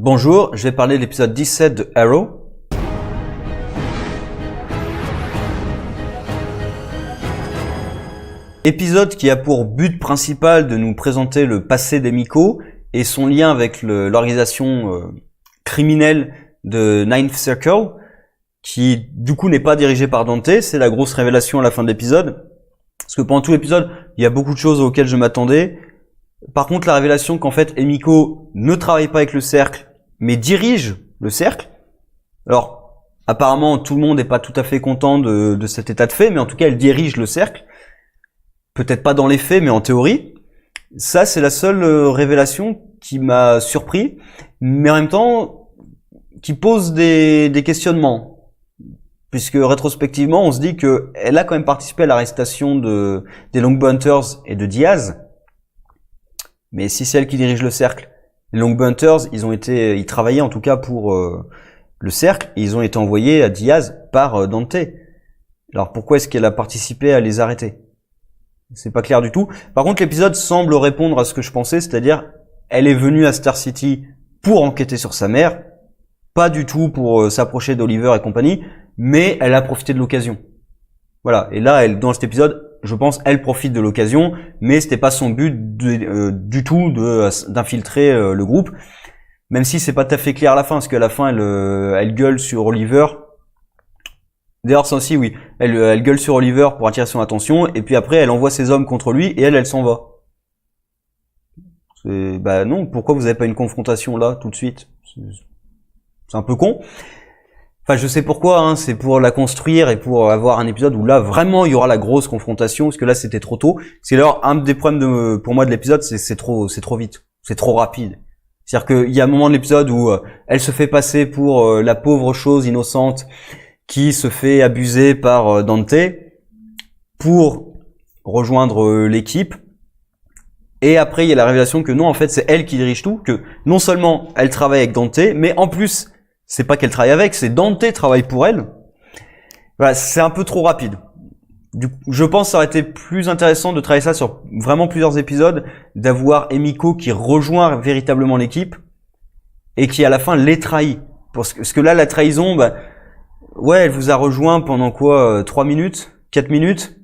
Bonjour, je vais parler de l'épisode 17 de Arrow. Épisode qui a pour but principal de nous présenter le passé d'Emiko et son lien avec l'organisation criminelle de Ninth Circle, qui du coup n'est pas dirigée par Dante. C'est la grosse révélation à la fin de l'épisode. Parce que pendant tout l'épisode, il y a beaucoup de choses auxquelles je m'attendais. Par contre, la révélation qu'en fait Emiko ne travaille pas avec le cercle, mais dirige le cercle. Alors, apparemment, tout le monde n'est pas tout à fait content de cet état de fait, mais en tout cas, elle dirige le cercle. Peut-être pas dans les faits, mais en théorie. Ça, c'est la seule révélation qui m'a surpris, mais en même temps, qui pose des questionnements. Puisque rétrospectivement, on se dit que elle a quand même participé à l'arrestation des Longbow-Hunters et de Diaz. Mais si c'est elle qui dirige le cercle, les Longbow-Hunters, ils travaillaient en tout cas pour le cercle, et ils ont été envoyés à Diaz par Dante. Alors pourquoi est-ce qu'elle a participé à les arrêter? C'est pas clair du tout. Par contre, l'épisode semble répondre à ce que je pensais, c'est-à-dire, elle est venue à Star City pour enquêter sur sa mère, pas du tout pour s'approcher d'Oliver et compagnie, mais elle a profité de l'occasion. Voilà. Et là, dans cet épisode, je pense, elle profite de l'occasion, mais c'était pas son but du tout d'infiltrer le groupe. Même si c'est pas tout à fait clair à la fin, parce qu'à la fin, elle gueule sur Oliver. D'ailleurs, ça aussi, oui. Elle gueule sur Oliver pour attirer son attention, et puis après, elle envoie ses hommes contre lui, et elle s'en va. Bah non, pourquoi vous avez pas une confrontation là, tout de suite? C'est un peu con. Enfin, je sais pourquoi, hein, c'est pour la construire et pour avoir un épisode où là, vraiment, il y aura la grosse confrontation, parce que là, c'était trop tôt. C'est alors un des problèmes pour moi de l'épisode, c'est trop vite. C'est trop rapide. C'est-à-dire qu'il y a un moment de l'épisode où elle se fait passer pour la pauvre chose innocente qui se fait abuser par Dante pour rejoindre l'équipe. Et après, il y a la révélation que non, en fait, c'est elle qui dirige tout, que non seulement elle travaille avec Dante, mais en plus, c'est pas qu'elle travaille avec, c'est Dante travaille pour elle. Voilà, c'est un peu trop rapide. Je pense que ça aurait été plus intéressant de travailler ça sur vraiment plusieurs épisodes, d'avoir Emiko qui rejoint véritablement l'équipe et qui à la fin les trahit. Parce que là, la trahison, ouais, elle vous a rejoint pendant quoi, 3 minutes, 4 minutes.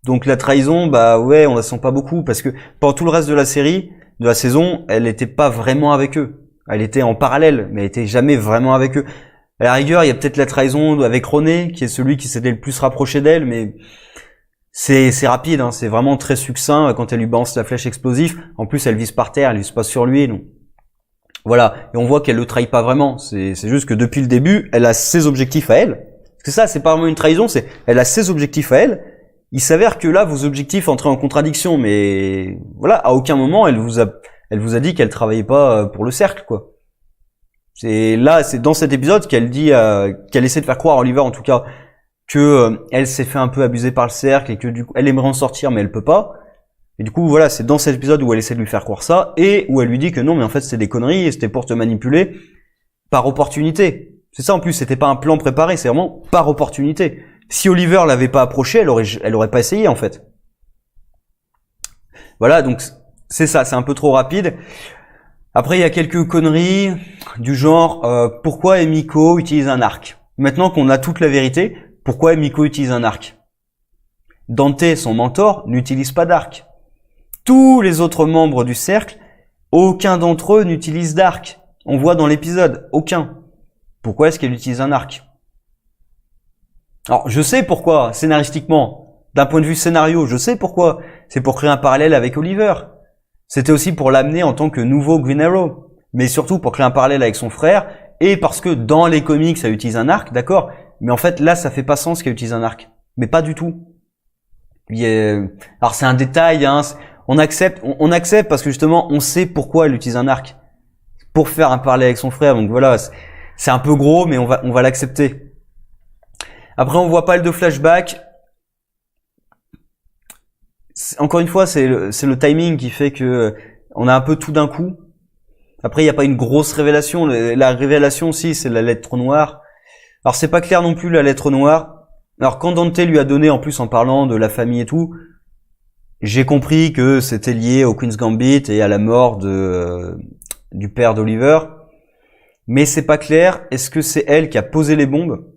Donc la trahison, ouais, on la sent pas beaucoup parce que pendant tout le reste de la série, de la saison, elle était pas vraiment avec eux. Elle était en parallèle, mais elle était jamais vraiment avec eux. À la rigueur, il y a peut-être la trahison avec René, qui est celui qui s'était le plus rapproché d'elle, mais c'est rapide, hein, c'est vraiment très succinct quand elle lui balance la flèche explosive. En plus, elle vise par terre, elle vise pas sur lui, donc voilà. Et on voit qu'elle le trahit pas vraiment. C'est juste que depuis le début, elle a ses objectifs à elle. Parce que ça, c'est pas vraiment une trahison, c'est elle a ses objectifs à elle. Il s'avère que là, vos objectifs entrent en contradiction, mais voilà, à aucun moment elle vous a dit qu'elle travaillait pas pour le cercle, quoi. C'est dans cet épisode qu'elle dit, qu'elle essaie de faire croire à Oliver, en tout cas, que elle s'est fait un peu abuser par le cercle et que du coup, elle aimerait en sortir, mais elle peut pas. Et du coup, voilà, c'est dans cet épisode où elle essaie de lui faire croire ça et où elle lui dit que non, mais en fait, c'était des conneries et c'était pour te manipuler par opportunité. C'est ça, en plus, c'était pas un plan préparé, c'est vraiment par opportunité. Si Oliver l'avait pas approché, elle aurait pas essayé, en fait. Voilà, donc, c'est ça, c'est un peu trop rapide. Après, il y a quelques conneries du genre pourquoi Emiko utilise un arc. Maintenant qu'on a toute la vérité, pourquoi Emiko utilise un arc? Dante, son mentor, n'utilise pas d'arc. Tous les autres membres du cercle, aucun d'entre eux n'utilise d'arc. On voit dans l'épisode, aucun. Pourquoi est-ce qu'elle utilise un arc? Alors, je sais pourquoi, scénaristiquement. D'un point de vue scénario, je sais pourquoi. C'est pour créer un parallèle avec Oliver. C'était aussi pour l'amener en tant que nouveau Green Arrow, mais surtout pour créer un parallèle avec son frère, et parce que dans les comics, ça utilise un arc, d'accord, mais en fait, là, ça fait pas sens qu'elle utilise un arc. Mais pas du tout. Alors, c'est un détail, hein, on accepte parce que justement, on sait pourquoi elle utilise un arc. Pour faire un parallèle avec son frère, donc voilà, c'est un peu gros, mais on va l'accepter. Après, on voit pas le de flashback. Encore une fois, c'est le timing qui fait que on a un peu tout d'un coup. Après, il n'y a pas une grosse révélation. La révélation, si, c'est la lettre noire. Alors, c'est pas clair non plus, la lettre noire. Alors, quand Dante lui a donné, en plus, en parlant de la famille et tout, j'ai compris que c'était lié au Queen's Gambit et à la mort du père d'Oliver. mais c'est pas clair. Est-ce que c'est elle qui a posé les bombes?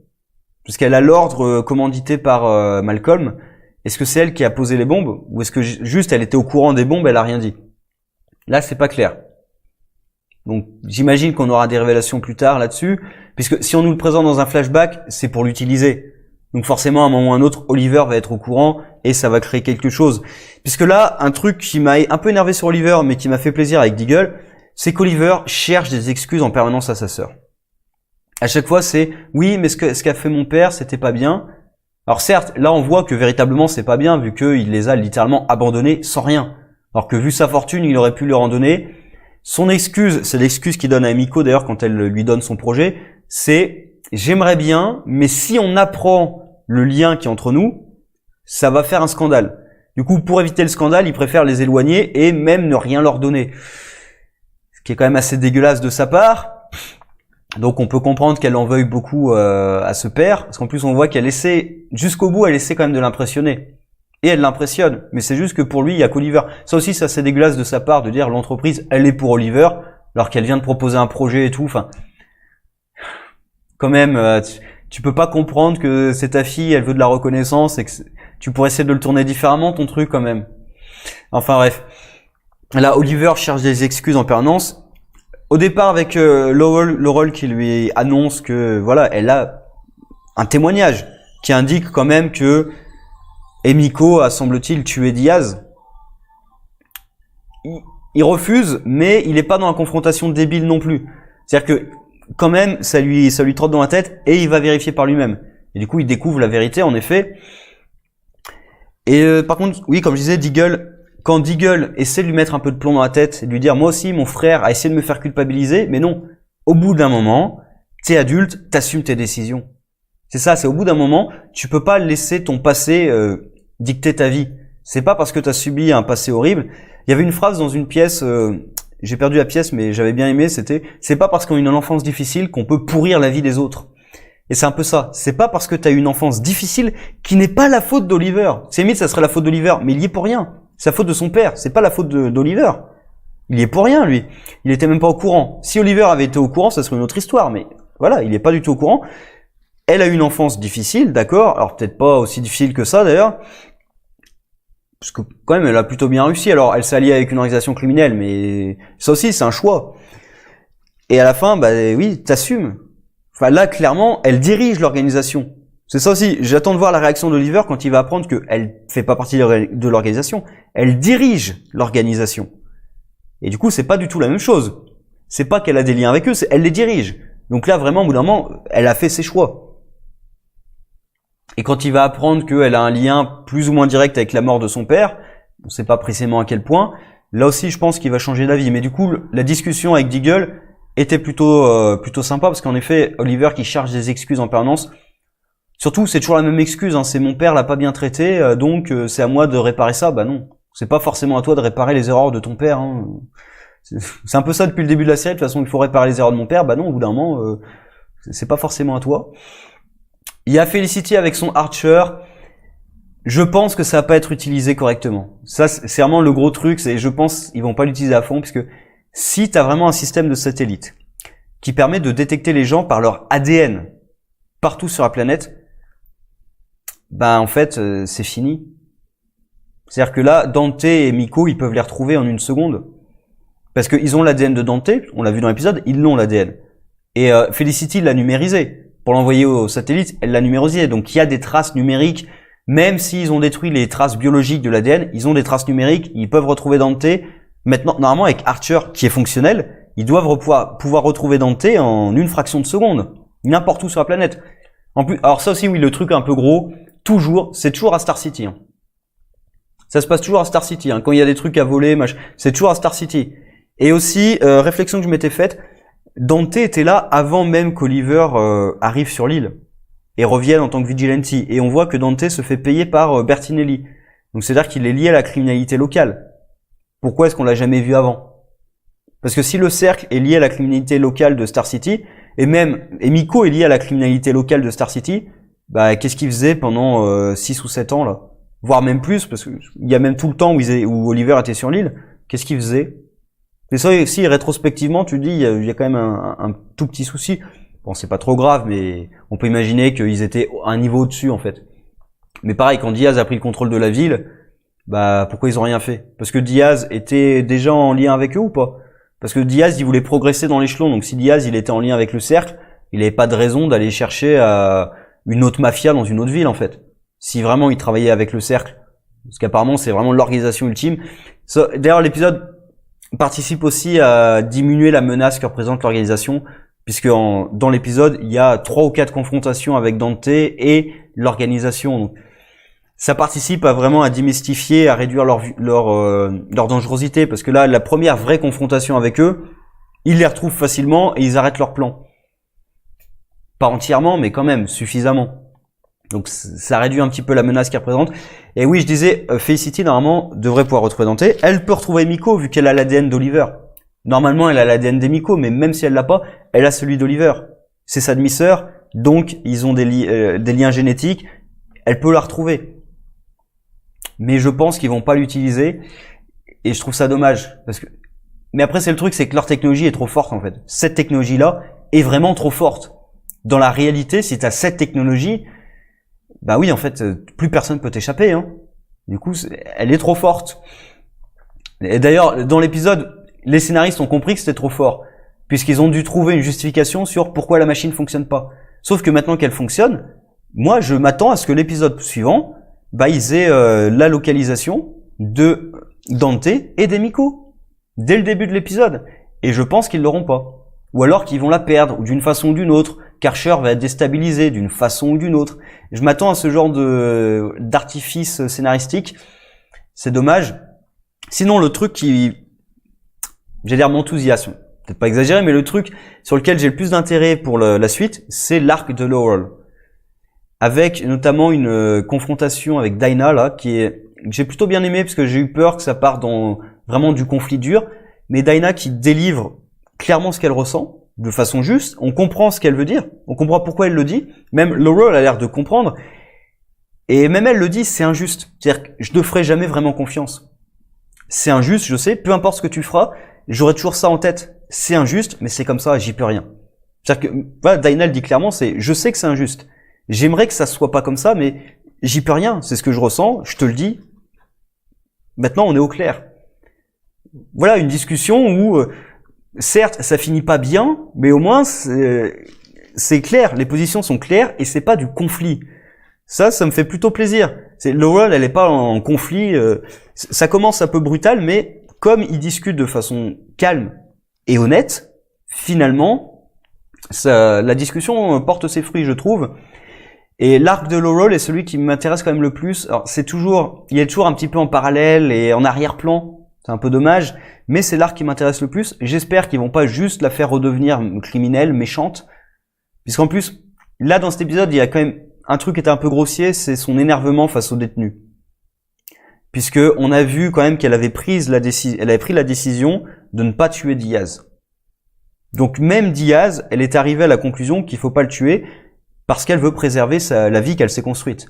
Puisqu'elle a l'ordre commandité par Malcolm. Est-ce que c'est elle qui a posé les bombes? Ou est-ce que juste elle était au courant des bombes, elle a rien dit? Là, c'est pas clair. Donc, j'imagine qu'on aura des révélations plus tard là-dessus. Puisque si on nous le présente dans un flashback, c'est pour l'utiliser. Donc forcément, à un moment ou à un autre, Oliver va être au courant et ça va créer quelque chose. Puisque là, un truc qui m'a un peu énervé sur Oliver, mais qui m'a fait plaisir avec Deagle, c'est qu'Oliver cherche des excuses en permanence à sa sœur. À chaque fois, c'est « oui, mais ce qu'a fait mon père, c'était pas bien ». Alors certes, là on voit que véritablement c'est pas bien, vu qu'il les a littéralement abandonnés sans rien. Alors que vu sa fortune, il aurait pu leur en donner. Son excuse, c'est l'excuse qu'il donne à Emiko d'ailleurs quand elle lui donne son projet, c'est « j'aimerais bien, mais si on apprend le lien qui est entre nous, ça va faire un scandale. Du coup, pour éviter le scandale, il préfère les éloigner et même ne rien leur donner. » Ce qui est quand même assez dégueulasse de sa part. Donc on peut comprendre qu'elle en veuille beaucoup à ce père, parce qu'en plus on voit qu'elle essaie, jusqu'au bout, elle essaie quand même de l'impressionner. Et elle l'impressionne, mais c'est juste que pour lui, il y a qu'Oliver. Ça aussi, c'est assez dégueulasse de sa part de dire l'entreprise, elle est pour Oliver, alors qu'elle vient de proposer un projet et tout. Enfin, quand même, tu peux pas comprendre que c'est ta fille, elle veut de la reconnaissance et que tu pourrais essayer de le tourner différemment ton truc quand même. Enfin bref, là Oliver cherche des excuses en permanence. Au départ avec Laurel qui lui annonce que voilà, elle a un témoignage qui indique quand même que Emiko a semble-t-il tué Diaz. Il refuse, mais il n'est pas dans la confrontation débile non plus. C'est-à-dire que quand même ça lui trotte dans la tête et il va vérifier par lui-même. Et du coup il découvre la vérité en effet. Et par contre, oui, comme je disais, Deagle, quand Deagle essaie de lui mettre un peu de plomb dans la tête et de lui dire « moi aussi, mon frère a essayé de me faire culpabiliser », mais non, au bout d'un moment, t'es adulte, t'assumes tes décisions. C'est ça, c'est au bout d'un moment, tu peux pas laisser ton passé dicter ta vie. C'est pas parce que t'as subi un passé horrible. Il y avait une phrase dans une pièce, j'ai perdu la pièce, mais j'avais bien aimé, c'était « c'est pas parce qu'on a une enfance difficile qu'on peut pourrir la vie des autres ». Et c'est un peu ça. C'est pas parce que t'as eu une enfance difficile qui n'est pas la faute d'Oliver. C'est limite, ça serait la faute d'Oliver, mais il y est pour rien. C'est la faute de son père, c'est pas la faute d'Oliver. Il y est pour rien, lui. Il était même pas au courant. Si Oliver avait été au courant, ça serait une autre histoire, mais voilà, il est pas du tout au courant. Elle a eu une enfance difficile, d'accord, alors peut-être pas aussi difficile que ça d'ailleurs, parce que quand même elle a plutôt bien réussi. Alors elle s'est alliée avec une organisation criminelle, mais ça aussi c'est un choix. Et à la fin, bah oui, t'assumes. Enfin là, clairement, elle dirige l'organisation. C'est ça aussi, j'attends de voir la réaction d'Oliver quand il va apprendre qu'elle fait pas partie de l'organisation. Elle dirige l'organisation. Et du coup, c'est pas du tout la même chose. C'est pas qu'elle a des liens avec eux, c'est elle les dirige. Donc là, vraiment, au bout d'un moment, elle a fait ses choix. Et quand il va apprendre qu'elle a un lien plus ou moins direct avec la mort de son père, on sait pas précisément à quel point, là aussi, je pense qu'il va changer d'avis. Mais du coup, la discussion avec Deagle était plutôt sympa, parce qu'en effet, Oliver qui cherche des excuses en permanence. Surtout, c'est toujours la même excuse, hein, c'est mon père l'a pas bien traité, donc c'est à moi de réparer ça. Bah non, c'est pas forcément à toi de réparer les erreurs de ton père. Hein. C'est un peu ça depuis le début de la série, de toute façon il faut réparer les erreurs de mon père. Bah non, au bout d'un moment, c'est pas forcément à toi. Il y a Felicity avec son Archer. Je pense que ça va pas être utilisé correctement. Ça, c'est vraiment le gros truc, c'est je pense ils vont pas l'utiliser à fond, puisque si tu as vraiment un système de satellite qui permet de détecter les gens par leur ADN partout sur la planète, bah en fait c'est fini. C'est-à-dire que là, Dante et Miko, ils peuvent les retrouver en une seconde. Parce qu'ils ont l'ADN de Dante, on l'a vu dans l'épisode, ils l'ont l'ADN. Et Felicity l'a numérisé. Pour l'envoyer au satellite, elle l'a numérisé. Donc il y a des traces numériques, même s'ils ont détruit les traces biologiques de l'ADN, ils ont des traces numériques, ils peuvent retrouver Dante. Maintenant, normalement avec Archer, qui est fonctionnel, ils doivent pouvoir retrouver Dante en une fraction de seconde. N'importe où sur la planète. En plus, alors ça aussi, oui, le truc un peu gros, c'est toujours à Star City. Hein. Ça se passe toujours à Star City. Hein. Quand il y a des trucs à voler, c'est toujours à Star City. Et aussi, réflexion que je m'étais faite, Dante était là avant même qu'Oliver arrive sur l'île et revienne en tant que vigilante. Et on voit que Dante se fait payer par Bertinelli. Donc c'est-à-dire qu'il est lié à la criminalité locale. Pourquoi est-ce qu'on l'a jamais vu avant? Parce que si le cercle est lié à la criminalité locale de Star City, et Miko est lié à la criminalité locale de Star City, bah qu'est-ce qu'il faisait pendant 6 ou 7 ans là? Voire même plus, parce qu'il y a même tout le temps où Oliver était sur l'île. Qu'est-ce qu'il faisait? Et ça aussi, rétrospectivement, tu dis, il y a quand même un tout petit souci. Bon, c'est pas trop grave, mais on peut imaginer qu'ils étaient à un niveau au-dessus, en fait. Mais pareil, quand Diaz a pris le contrôle de la ville, bah, pourquoi ils ont rien fait? Parce que Diaz était déjà en lien avec eux ou pas? Parce que Diaz, il voulait progresser dans l'échelon. Donc si Diaz, il était en lien avec le cercle, il n'avait pas de raison d'aller chercher une autre mafia dans une autre ville, en fait. Si vraiment il travaillait avec le cercle. Parce qu'apparemment, c'est vraiment l'organisation ultime. D'ailleurs, l'épisode participe aussi à diminuer la menace que représente l'organisation, puisque dans l'épisode, il y a 3 ou 4 confrontations avec Dante et l'organisation. Donc, ça participe vraiment à démystifier, à réduire leur dangerosité, parce que là, la première vraie confrontation avec eux, ils les retrouvent facilement et ils arrêtent leur plan. Pas entièrement, mais quand même, suffisamment. Donc ça réduit un petit peu la menace qu'ils représentent. Et oui, je disais, Felicity, normalement, devrait pouvoir retrouver Dante. Elle peut retrouver Miko, vu qu'elle a l'ADN d'Oliver. Normalement, elle a l'ADN des Miko, mais même si elle l'a pas, elle a celui d'Oliver. C'est sa demi-sœur, donc ils ont des liens génétiques. Elle peut la retrouver. Mais je pense qu'ils vont pas l'utiliser. Et je trouve ça dommage. Mais après, c'est le truc, c'est que leur technologie est trop forte, en fait. Cette technologie-là est vraiment trop forte. Dans la réalité, si tu as cette technologie, bah oui, en fait, plus personne peut t'échapper, hein. Du coup, elle est trop forte. Et d'ailleurs, dans l'épisode, les scénaristes ont compris que c'était trop fort, puisqu'ils ont dû trouver une justification sur pourquoi la machine fonctionne pas. Sauf que maintenant qu'elle fonctionne, moi, je m'attends à ce que l'épisode suivant, bah, ils aient la localisation de Dante et des Miko dès le début de l'épisode. Et je pense qu'ils l'auront pas. Ou alors qu'ils vont la perdre, d'une façon ou d'une autre. Karcher va être déstabilisé d'une façon ou d'une autre. Je m'attends à ce genre d'artifice scénaristique. C'est dommage. Sinon, le truc j'allais dire m'enthousiasme. Peut-être pas exagéré, mais le truc sur lequel j'ai le plus d'intérêt pour la suite, c'est l'arc de Laurel. Avec notamment une confrontation avec Dinah, là, que j'ai plutôt bien aimé parce que j'ai eu peur que ça parte dans vraiment du conflit dur. Mais Dinah qui délivre clairement ce qu'elle ressent, de façon juste, on comprend ce qu'elle veut dire, on comprend pourquoi elle le dit, même Laurel a l'air de comprendre, et même elle le dit, c'est injuste, c'est-à-dire que je ne ferai jamais vraiment confiance. C'est injuste, je sais, peu importe ce que tu feras, j'aurai toujours ça en tête, c'est injuste, mais c'est comme ça, j'y peux rien. C'est-à-dire que, voilà, Dinah le dit clairement, je sais que c'est injuste, j'aimerais que ça soit pas comme ça, mais j'y peux rien, c'est ce que je ressens, je te le dis, maintenant on est au clair. Voilà, une discussion où... certes, ça finit pas bien, mais au moins c'est clair, les positions sont claires et c'est pas du conflit. Ça me fait plutôt plaisir. Laurel, elle est pas en conflit. Ça commence un peu brutal, mais comme ils discutent de façon calme et honnête, finalement, la discussion porte ses fruits, je trouve. Et l'arc de Laurel est celui qui m'intéresse quand même le plus. Alors il est toujours un petit peu en parallèle et en arrière-plan. C'est un peu dommage, mais c'est l'arc qui m'intéresse le plus. J'espère qu'ils vont pas juste la faire redevenir criminelle, méchante. Puisqu'en plus, là, dans cet épisode, il y a quand même un truc qui était un peu grossier, c'est son énervement face aux détenus. Puisque on a vu quand même qu'elle avait pris la décision de ne pas tuer Diaz. Donc même Diaz, elle est arrivée à la conclusion qu'il faut pas le tuer parce qu'elle veut préserver la vie qu'elle s'est construite.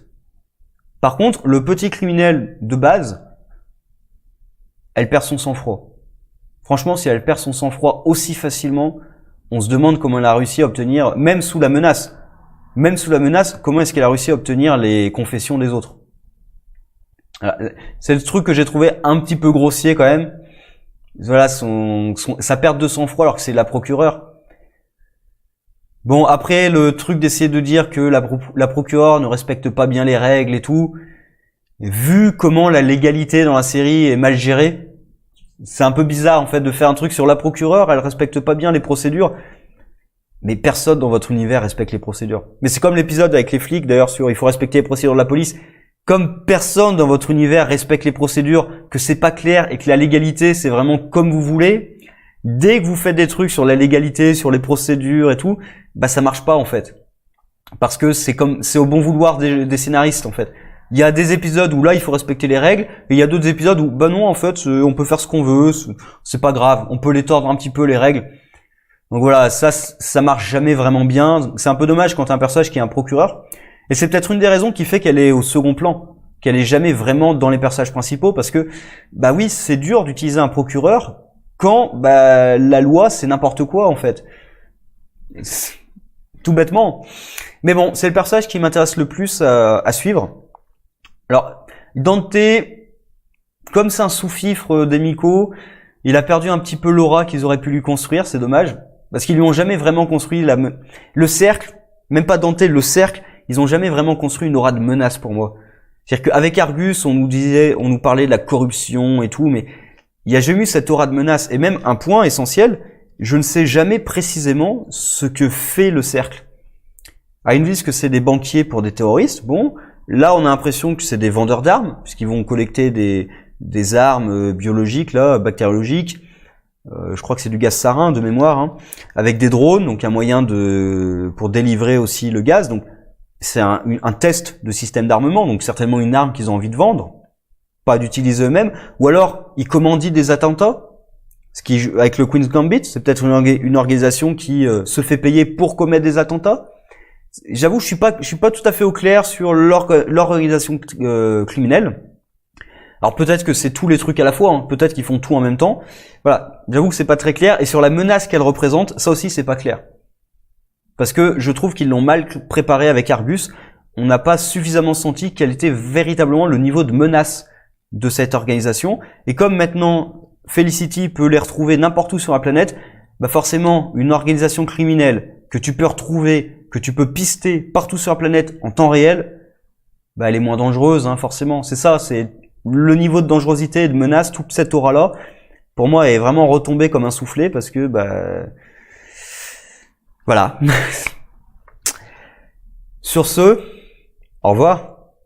Par contre, le petit criminel de base, elle perd son sang-froid. Franchement, si elle perd son sang-froid aussi facilement, on se demande comment elle a réussi à obtenir, même sous la menace, comment est-ce qu'elle a réussi à obtenir les confessions des autres. C'est le truc que j'ai trouvé un petit peu grossier quand même. Voilà, sa perte de sang-froid alors que c'est la procureure. Bon, après, le truc d'essayer de dire que la procureure ne respecte pas bien les règles et tout, vu comment la légalité dans la série est mal gérée, c'est un peu bizarre en fait de faire un truc sur la procureure, elle respecte pas bien les procédures. Mais personne dans votre univers respecte les procédures. Mais c'est comme l'épisode avec les flics d'ailleurs sur il faut respecter les procédures de la police. Comme personne dans votre univers respecte les procédures, que c'est pas clair et que la légalité c'est vraiment comme vous voulez, dès que vous faites des trucs sur la légalité, sur les procédures et tout, bah ça marche pas en fait. Parce que c'est au bon vouloir des scénaristes en fait. Il y a des épisodes où là il faut respecter les règles, et il y a d'autres épisodes où bah non en fait on peut faire ce qu'on veut, c'est pas grave, on peut les tordre un petit peu les règles. Donc voilà, ça marche jamais vraiment bien. C'est un peu dommage quand t'as un personnage qui est un procureur, et c'est peut-être une des raisons qui fait qu'elle est au second plan, qu'elle est jamais vraiment dans les personnages principaux, parce que bah oui c'est dur d'utiliser un procureur quand bah, la loi c'est n'importe quoi en fait. Tout bêtement. Mais bon, c'est le personnage qui m'intéresse le plus à suivre. Alors, Dante, comme c'est un sous-fifre d'Emiko, il a perdu un petit peu l'aura qu'ils auraient pu lui construire, c'est dommage. Parce qu'ils lui ont jamais vraiment construit le cercle, même pas Dante, le cercle, ils ont jamais vraiment construit une aura de menace pour moi. C'est-à-dire qu'avec Argus, on nous parlait de la corruption et tout, mais il y a jamais eu cette aura de menace. Et même un point essentiel, je ne sais jamais précisément ce que fait le cercle. Ils nous disent que c'est des banquiers pour des terroristes. Bon, là on a l'impression que c'est des vendeurs d'armes, puisqu'ils vont collecter des armes biologiques, là, bactériologiques. Je crois que c'est du gaz sarin de mémoire, hein, avec des drones, donc un moyen pour délivrer aussi le gaz. Donc c'est un test de système d'armement, donc certainement une arme qu'ils ont envie de vendre, pas d'utiliser eux-mêmes, ou alors ils commanditent des attentats. Ce qui, avec le Queen's Gambit, c'est peut-être une organisation qui se fait payer pour commettre des attentats. J'avoue, je suis pas tout à fait au clair sur leur organisation criminelle. Alors peut-être que c'est tous les trucs à la fois, hein. Peut-être qu'ils font tout en même temps. Voilà, j'avoue que c'est pas très clair. Et sur la menace qu'elle représente, ça aussi c'est pas clair. Parce que je trouve qu'ils l'ont mal préparé avec Argus. On n'a pas suffisamment senti quel était véritablement le niveau de menace de cette organisation. Et comme maintenant Felicity peut les retrouver n'importe où sur la planète, bah forcément une organisation criminelle que tu peux retrouver, que tu peux pister partout sur la planète en temps réel, bah elle est moins dangereuse, hein, forcément. C'est ça, c'est le niveau de dangerosité et de menace, toute cette aura-là, pour moi, est vraiment retombée comme un soufflet parce que, bah, voilà. Sur ce, au revoir.